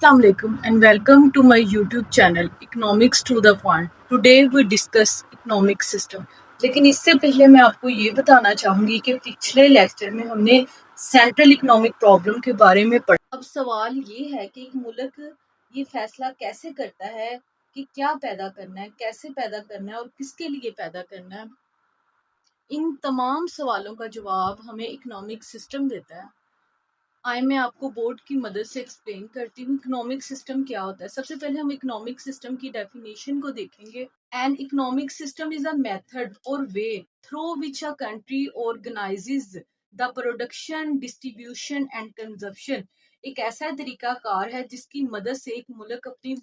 Assalamu alaikum and welcome to my YouTube channel Economics to the Point. Today we discuss economic system. लेकिन इससे पहले मैं आपको ये बताना चाहूँगी कि पिछले लेक्चर में हमने सेंट्रल इकोनॉमिक प्रॉब्लम के बारे में पढ़ा। अब सवाल ये है कि एक मुल्क ये फैसला कैसे करता है कि क्या पैदा करना है, कैसे पैदा करना है और किसके लिए पैदा करना है। इन तमाम सवालों का जवाब हमें इकोनॉमिक सिस्टम देता है। आइए मैं आपको बोर्ड की मदद से एक्सप्लेन करती हूँ इकोनॉमिक सिस्टम क्या होता है। सबसे पहले हम इकोनॉमिक सिस्टम की डेफिनेशन को देखेंगे। An economic system is a method और way through which a country organizes the production, distribution and consumption. एक ऐसा तरीकाकार है जिसकी मदद से एक मुल्क अपनी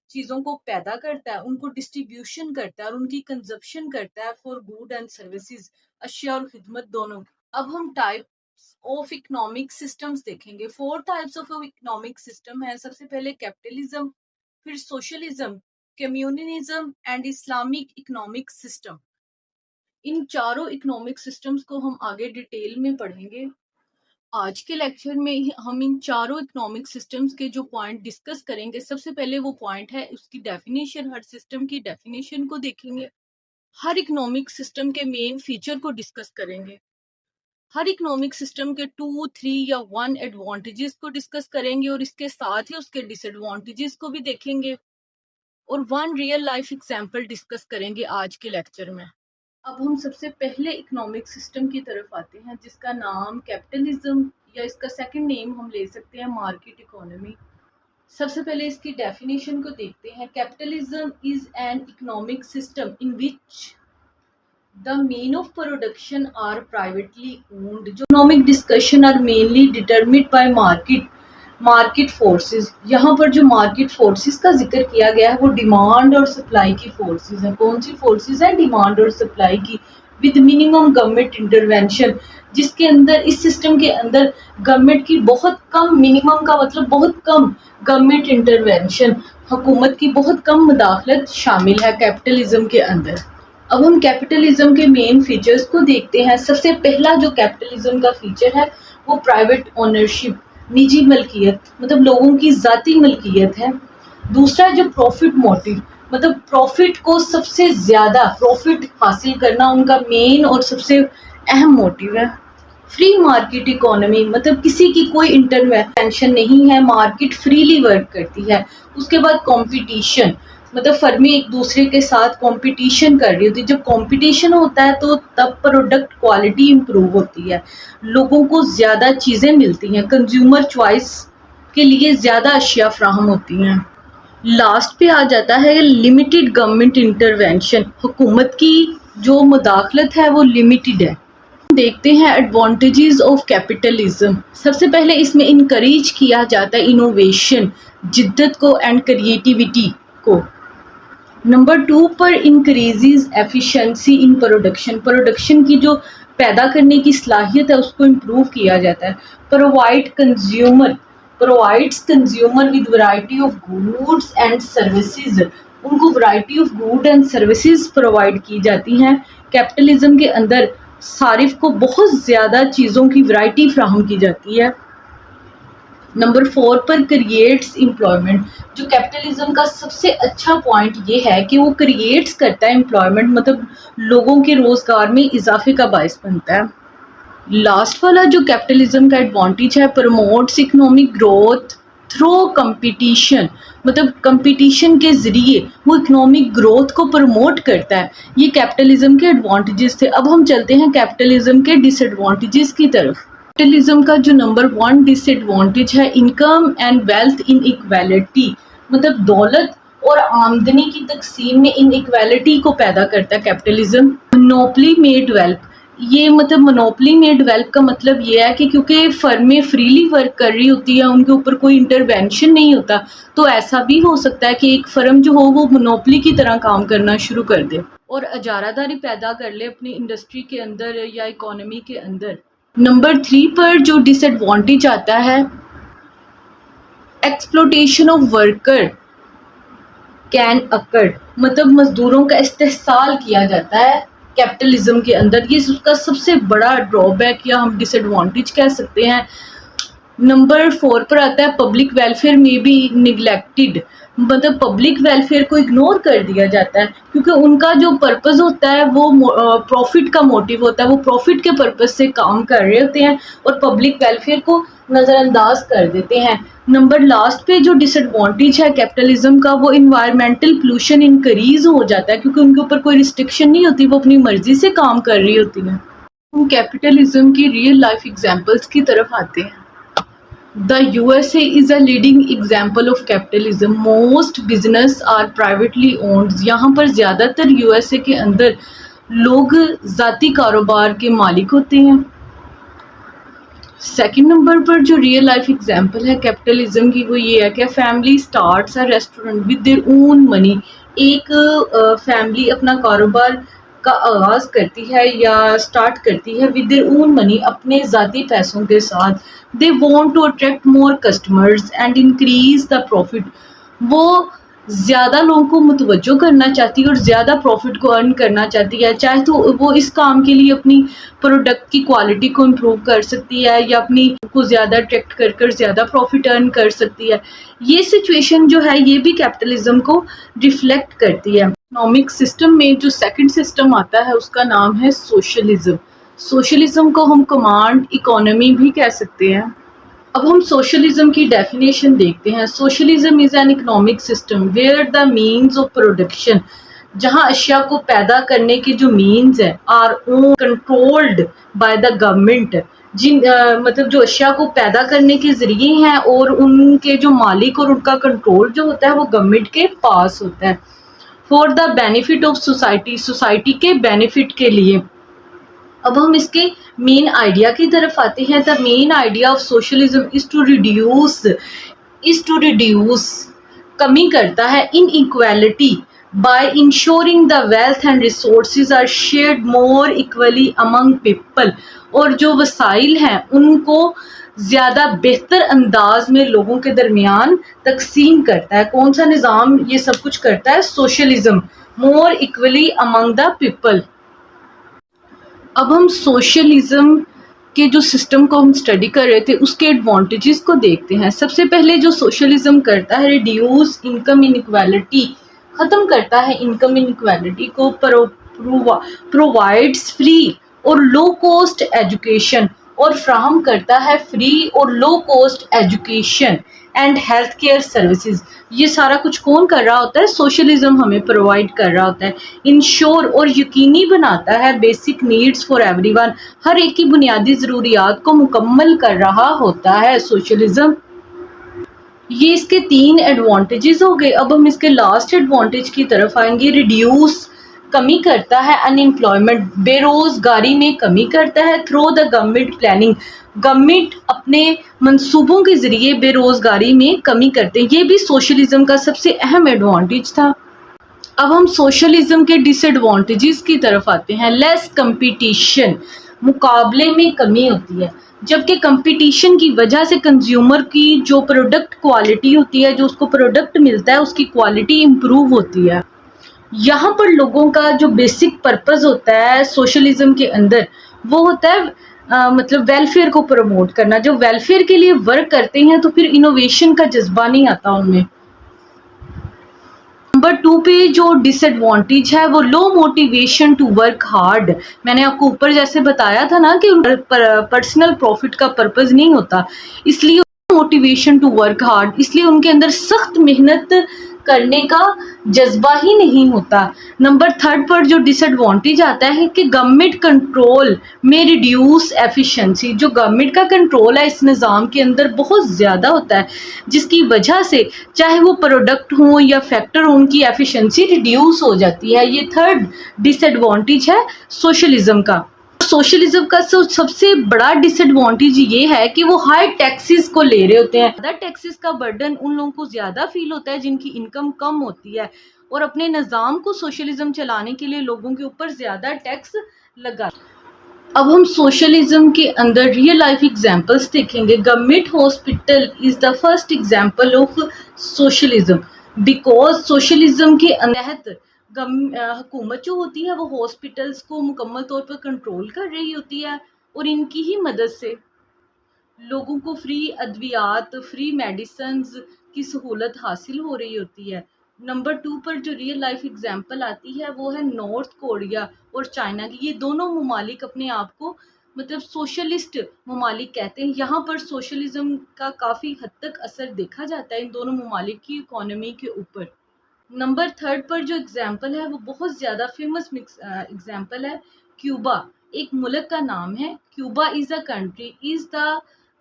चीज़ों को पैदा करता है, उनको डिस्ट्रीब्यूशन करता है और उनकी कंजप्शन करता है फॉर गुड एंड सर्विसेज, अशिया और खिदमत दोनों। अब हम टाइप ऑफ इकोनॉमिक सिस्टम्स देखेंगे। 4 टाइप्स ऑफ इकोनॉमिक सिस्टम है। सबसे पहले कैपिटलिज्म, फिर socialism, communism and Islamic economic system. इन चारों इकोनॉमिक सिस्टम्स को हम आगे डिटेल में पढ़ेंगे। आज के लेक्चर में हम इन चारों इकोनॉमिक सिस्टम्स के जो पॉइंट डिस्कस करेंगे, सबसे पहले वो पॉइंट है उसकी डेफिनेशन। हर सिस्टम की डेफिनेशन को देखेंगे। हर इकोनॉमिक सिस्टम के मेन फीचर को डिस्कस करेंगे। हर इकोनॉमिक सिस्टम के 2, 3 या 1 एडवांटेजेस को डिस्कस करेंगे और इसके साथ ही उसके डिसएडवांटेजेस को भी देखेंगे और 1 रियल लाइफ एग्जांपल डिस्कस करेंगे आज के लेक्चर में। अब हम सबसे पहले इकोनॉमिक सिस्टम की तरफ आते हैं जिसका नाम कैपिटलिज्म या इसका सेकंड नेम हम ले सकते हैं मार्केट इकोनॉमी। सबसे पहले इसकी डेफिनेशन को देखते हैं। Capitalism is an economic system in which the mean of production are privately owned. जो economic discussion are mainly determined by market forces। यहाँ पर जो market forces का जिक्र किया गया है वो डिमांड और सप्लाई की forces हैं। कौन सी forces हैं? डिमांड और सप्लाई की, विद मिनिमम गवर्नमेंट इंटरवेंशन, जिसके अंदर इस सिस्टम के अंदर गवर्नमेंट की बहुत कम, मिनिमम का मतलब बहुत कम गवर्नमेंट इंटरवेंशन, हुकूमत की बहुत कम मुदाखलत शामिल है कैपिटलिज्म के अंदर। अब हम कैपिटलिज्म के मेन फीचर्स को देखते हैं। सबसे पहला जो कैपिटलिज्म का फीचर है वो प्राइवेट ओनरशिप, निजी मलकियत, मतलब लोगों की ज़ाती मलकियत है। दूसरा जो प्रॉफिट मोटिव, मतलब प्रॉफिट को सबसे ज़्यादा प्रॉफिट हासिल करना उनका मेन और सबसे अहम मोटिव है। फ्री मार्केट इकोनॉमी, मतलब किसी की कोई इंटरवेंशन नहीं है, मार्केट फ्रीली वर्क करती है। उसके बाद कंपटीशन, मतलब फर्में एक दूसरे के साथ कंपटीशन कर रही होती है। जब कंपटीशन होता है तो तब प्रोडक्ट क्वालिटी इंप्रूव होती है, लोगों को ज़्यादा चीज़ें मिलती हैं, कंज्यूमर चॉइस के लिए ज़्यादा अशिया फ्राहम होती हैं। लास्ट पे आ जाता है लिमिटेड गवर्नमेंट इंटरवेंशन, हुकूमत की जो मुदाखलत है वो लिमिटेड है। देखते हैं एडवांटेजेस ऑफ कैपिटलिज्म। सबसे पहले इसमें इनकरेज किया जाता है इनोवेशन, जिद्दत को एंड क्रिएटिविटी को। नंबर 2 पर इंक्रीजेज एफिशिएंसी इन प्रोडक्शन की जो पैदा करने की सलाहियत है उसको इम्प्रूव किया जाता है। Provides consumer with variety of goods and services, उनको variety of good and services provide की जाती हैं। कैपिटलिज्म के अंदर सारिफ को बहुत ज़्यादा चीज़ों की वैरायटी फ्राहम की जाती है। नंबर 4 पर क्रिएट्स एम्प्लॉयमेंट। जो कैपिटलिज्म का सबसे अच्छा पॉइंट ये है कि वो क्रिएट्स करता है एम्प्लॉयमेंट, मतलब लोगों के रोजगार में इजाफे का बायस बनता है। लास्ट वाला जो कैपिटलिज्म का एडवांटेज है, promotes economic growth through competition, मतलब कंपटीशन के ज़रिए वो इकोनॉमिक ग्रोथ को प्रमोट करता है। ये कैपिटलिज्म के एडवांटेजेस थे। अब हम चलते हैं कैपिटलिज्म के डिसएडवांटेजेस की तरफ। कैपिटलिज्म का जो नंबर 1 डिसएडवांटेज है इनकम एंड वेल्थ इनइक्वालिटी, मतलब दौलत और आमदनी की तकसीम में इनइक्वालिटी को पैदा करता है कैपिटलिज्म। मोनोपली मेड वेल्थ, ये मतलब मोनोपली मेड वेल्थ का मतलब ये है कि क्योंकि फर्में फ्रीली वर्क कर रही होती है, उनके ऊपर कोई इंटरवेंशन नहीं होता, तो ऐसा भी हो सकता है कि एक फर्म जो हो वो मोनोपली की तरह काम करना शुरू कर दे और अजारादारी पैदा कर ले अपनी इंडस्ट्री के अंदर या इकोनॉमी के अंदर। नंबर 3 पर जो डिसएडवांटेज आता है, exploitation of worker can occur, मतलब मजदूरों का इस्तेहसाल किया जाता है कैपिटलिज्म के अंदर। ये उसका सबसे बड़ा ड्रॉबैक या हम डिसएडवांटेज कह सकते हैं। नंबर 4 पर आता है पब्लिक वेलफेयर में बी निगलेक्टेड, मतलब पब्लिक वेलफेयर को इग्नोर कर दिया जाता है क्योंकि उनका जो पर्पस होता है वो प्रॉफिट का मोटिव होता है, वो प्रॉफिट के पर्पस से काम कर रहे होते हैं और पब्लिक वेलफेयर को नज़रअंदाज कर देते हैं। नंबर लास्ट पे जो डिसएडवांटेज है कैपिटलिज्म का, वो इन्वायरमेंटल पोल्यूशन इंक्रीज हो जाता है क्योंकि उनके ऊपर कोई रिस्ट्रिक्शन नहीं होती, वो अपनी मर्जी से काम कर रही होती है। हम कैपिटलिज्म की रियल लाइफ एग्जांपल्स की तरफ आते हैं। The USA is a leading example of capitalism. Most business are privately owned. यहाँ पर ज़्यादातर USA के अंदर लोग ज़ाती कारोबार के मालिक होते हैं। सेकंड नंबर पर जो रियल लाइफ एग्जांपल है कैपिटलिज्म की, वो ये है कि family starts a restaurant with their own money. एक फैमिली अपना कारोबार का आगाज करती है या स्टार्ट करती है विद देयर ओन मनी, अपने ज़ाती पैसों के साथ। They want to attract more customers and increase the profit. वो ज़्यादा लोगों को मुतवज्जो करना चाहती है और ज़्यादा प्रॉफिट को अर्न करना चाहती है, चाहे तो वो इस काम के लिए अपनी प्रोडक्ट की क्वालिटी को इम्प्रूव कर सकती है या अपनी को ज़्यादा अट्रैक्ट कर कर ज़्यादा प्रॉफिट अर्न कर सकती है। ये सिचुएशन जो है ये भी कैपिटलिज्म को रिफ्लेक्ट करती है। इकोनॉमिक सिस्टम में जो सेकंड सिस्टम आता है उसका नाम है सोशलिज्म। सोशलिज्म को हम कमांड इकोनॉमी भी कह सकते हैं। अब हम सोशलिज्म की डेफिनेशन देखते हैं। Socialism is an economic system where the means of production, जहां अशिया को पैदा करने के जो मीन्स है are own controlled by the government, मतलब जो अशिया को पैदा करने के जरिए हैं और उनके जो मालिक और उनका कंट्रोल जो होता है वो गवर्नमेंट के पास होता है। For the benefit of society, society के बेनिफिट के लिए। अब हम इसके मेन आइडिया की तरफ आते हैं। The main idea of socialism is to reduce, कमी करता है inequality by ensuring the wealth and resources are shared more equally among people, और जो वसाइल हैं उनको ज़्यादा बेहतर अंदाज में लोगों के दरमियान तकसीम करता है। कौन सा निज़ाम ये सब कुछ करता है? Socialism. More equally among the people. अब हम सोशलिज्म के जो सिस्टम को हम स्टडी कर रहे थे उसके एडवांटेजेस को देखते हैं। सबसे पहले जो सोशलिज्म करता है, रिड्यूस इनकम इनइक्वालिटी, ख़त्म करता है इनकम इनइक्वालिटी को, प्रोवाइड्स फ्री और लो कॉस्ट एजुकेशन, और फ्राहम करता है फ्री और low cost education and health care services. ये सारा कुछ कौन कर रहा होता है? सोशलिज्म हमें प्रोवाइड कर रहा होता है। इंश्योर और यकीनी बनाता है बेसिक नीड्स फॉर एवरीवन, हर एक की बुनियादी ज़रूरियात को मुकम्मल कर रहा होता है सोशलिज्म। ये इसके 3 एडवांटेजेस हो गए। अब हम इसके लास्ट एडवांटेज की तरफ आएंगे। रिड्यूस, कमी करता है अनएम्प्लॉयमेंट, बेरोजगारी में कमी करता है। Through the government planning, government अपने मंसूबों के जरिए बेरोजगारी में कमी करते हैं। ये भी सोशलिज्म का सबसे अहम एडवांटेज था। अब हम सोशलिज्म के डिसएडवांटेजेस की तरफ आते हैं। लेस कंपटीशन, मुकाबले में कमी होती है, जबकि कंपटीशन की वजह से कंज्यूमर की जो प्रोडक्ट क्वालिटी होती है, जो उसको प्रोडक्ट मिलता है उसकी क्वालिटी इम्प्रूव होती है। यहाँ पर लोगों का जो बेसिक पर्पस होता है सोशलिज्म के अंदर वो होता है मतलब वेलफेयर को प्रमोट करना। जो वेलफेयर के लिए वर्क करते हैं तो फिर इनोवेशन का जज्बा नहीं आता उनमें। नंबर 2 पे जो डिसएडवांटेज है वो low motivation to work hard. मैंने आपको ऊपर जैसे बताया था ना कि पर्सनल प्रॉफिट का पर्पस नहीं होता, इसलिए मोटिवेशन टू वर्क हार्ड, इसलिए उनके अंदर सख्त मेहनत करने का जज्बा ही नहीं होता। नंबर 3 पर जो डिसएडवांटेज आता है कि गवर्नमेंट कंट्रोल में रिड्यूस एफिशिएंसी, जो गवर्नमेंट का कंट्रोल है इस निज़ाम के अंदर बहुत ज़्यादा होता है, जिसकी वजह से चाहे वो प्रोडक्ट हो या फैक्टर हो उनकी एफिशिएंसी रिड्यूस हो जाती है। ये 3rd डिसएडवांटेज है सोशलिज्म का। सोशलिज्म का सबसे बड़ा डिसएडवांटेज ये है कि वो हाई टैक्सेस को ले रहे होते हैं। ज़्यादा टैक्सेस का बर्डन उन लोगों को ज़्यादा फील होता है जिनकी इनकम कम होती है, और अपने निज़ाम को सोशलिज्म चलाने के लिए लोगों के ऊपर ज़्यादा टैक्स लगा। अब हम सोशलिज्म के अंदर रियल लाइफ एग्जांपल्स देखेंगे। Government hospital is the first example of socialism, because socialism के तहत हुकूमत जो होती है वो हॉस्पिटल्स को मुकम्मल तौर पर कंट्रोल कर रही होती है और इनकी ही मदद से لوگوں کو فری ادویات، فری میڈیسنز کی سہولت حاصل ہو رہی ہوتی ہے۔ نمبر 2 پر جو ریئل لائف اگزامپل آتی ہے وہ ہے نارتھ کوریا اور چائنا کی۔ یہ دونوں ممالک اپنے آپ کو مطلب سوشلسٹ ممالک کہتے ہیں۔ یہاں پر سوشلزم کا کافی حد تک اثر دیکھا جاتا ہے ان دونوں ممالک کی اکانومی کے اوپر۔ نمبر 3 پر جو اگزامپل ہے وہ بہت زیادہ فیمس اگزامپل ہے، کیوبا ایک ملک کا نام ہے۔ Cuba is a country, is the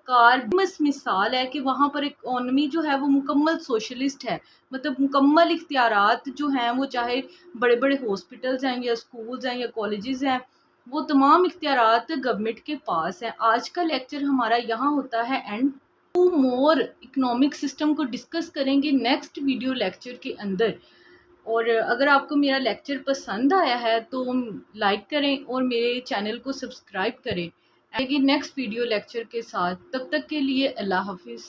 carbs مثال ہے کہ وہاں پر اکانومی جو ہے وہ مکمل سوشلسٹ ہے، مطلب مکمل اختیارات جو ہیں وہ چاہے بڑے بڑے ہاسپٹلز ہیں یا اسکولز ہیں یا کالجز ہیں، وہ تمام اختیارات گورنمنٹ کے پاس ہیں۔ آج کا لیکچر ہمارا یہاں ہوتا ہے اینڈ مور اکنامک سسٹم کو ڈسکس کریں گے نیکسٹ ویڈیو لیکچر کے اندر۔ اور اگر آپ کو میرا لیکچر پسند آیا ہے تو لائک کریں اور میرے چینل کو سبسکرائب کریں۔ نیکسٹ ویڈیو لیکچر کے ساتھ، تب تک کے لیے اللہ حافظ۔